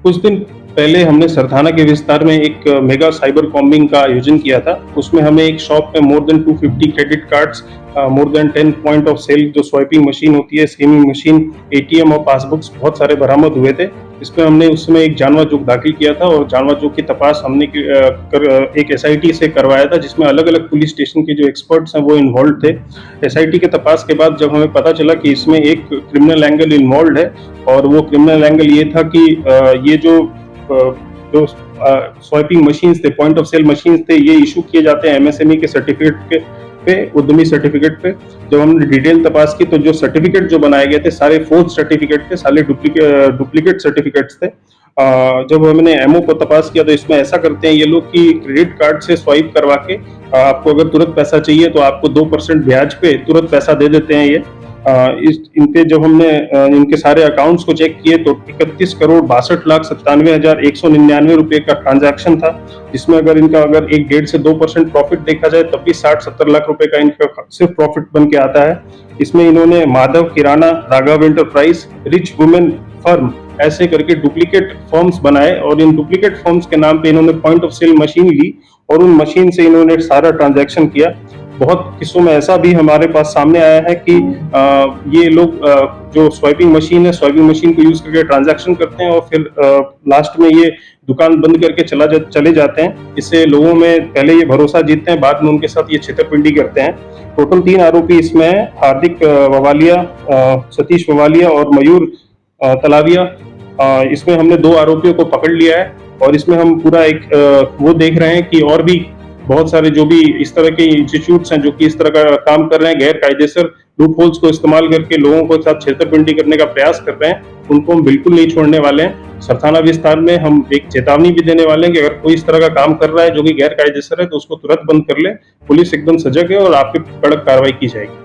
कुछ दिन पहले हमने सरथाना के विस्तार में एक मेगा साइबर कॉम्बिंग का आयोजन किया था। उसमें हमें एक शॉप में more than 250 credit cards, more than 10 point of sale जो स्वाइपिंग मशीन होती है, स्कीमिंग मशीन, एटीएम और पासबुक्स बहुत सारे बरामद हुए थे। इसमें हमने उस समय एक जानवा जोग दाखिल किया था और जानवा जोग की तपास हमने एक एसआईटी से करवाया था, जिसमें अलग-अलग पुलिस स्टेशन के जो एक्सपर्ट्स हैं वो इन्वॉल्व थे। एसआईटी के तपास के बाद जब हमें पता चला कि इसमें एक क्रिमिनल एंगल इन्वॉल्व है और वो क्रिमिनल एंगल ये था कि ये जो स्वाइपिंग मशीन्स थे, पॉइंट ऑफ सेल मशीन्स थे, ये इशू किए जाते हैं एमएसएमई के सर्टिफिकेट के पे, उद्यमी सर्टिफिकेट पे। जब हमने डिटेल तपास की तो जो सर्टिफिकेट जो बनाए गए थे सारे फोर्ज सर्टिफिकेट थे, सारे डुप्लीकेट सर्टिफिकेट्स थे। जब हमने एमओ को तपास किया तो इसमें ऐसा करते हैं ये लोग कि क्रेडिट कार्ड से स्वाइप करवा के आपको अगर तुरंत पैसा चाहिए तो आपको 2% ब्याज पे तुरंत पैसा दे देते हैं ये। इनपे जब हमने इनके सारे अकाउंट्स को चेक किए तो 31,62,97,199 रुपए का ट्रांजैक्शन था, जिसमें अगर इनका अगर 1.5 से 2% प्रॉफिट देखा जाए तब भी 60-70 लाख रुपए का इनका सिर्फ प्रॉफिट बन के आता है। इसमें इन्होंने Madhav Kirana, Raghav enterprise, rich women firm ऐसे करके डुप्लीकेट फॉर्म्स बनाए और इन डुप्लीकेट फॉर्म्स के नाम पे इन्होंने पॉइंट ऑफ सेल मशीन ली और उन मशीन से इन्होंने सारा ट्रांजैक्शन किया। बहुत किस्सों में ऐसा भी हमारे पास सामने आया है कि ये लोग जो स्वाइपिंग मशीन है, स्वाइपिंग मशीन को यूज करके ट्रांजैक्शन करते हैं और फिर लास्ट में ये दुकान बंद करके चले जाते हैं। इससे लोगों में पहले ये भरोसा जीतते हैं, बाद में उनके साथ ये छेतरपिंडी करते हैं। टोटल 3 आरोपी इसमें है, हार्दिक ववालिया, सतीश ववालिया और मयूर तलाविया। इसमें हमने 2 आरोपियों को पकड़ लिया है और इसमें हम पूरा एक वो देख रहे हैं कि और भी बहुत सारे जो भी इस तरह के इंस्टीट्यूट्स हैं जो कि इस तरह का काम कर रहे हैं, गैर कायदेसर लूप होल्स को इस्तेमाल करके लोगों को साथ छेतरपिंडी करने का प्रयास कर रहे हैं, उनको हम बिल्कुल नहीं छोड़ने वाले हैं। सरथाना विस्तार में हम एक चेतावनी भी देने वाले हैं कि अगर कोई इस तरह का काम कर रहा है जो कि गैर कायदेसर है तो उसको तुरंत बंद कर ले। पुलिस एकदम सजग है और आप पे कड़क कार्रवाई की जाएगी।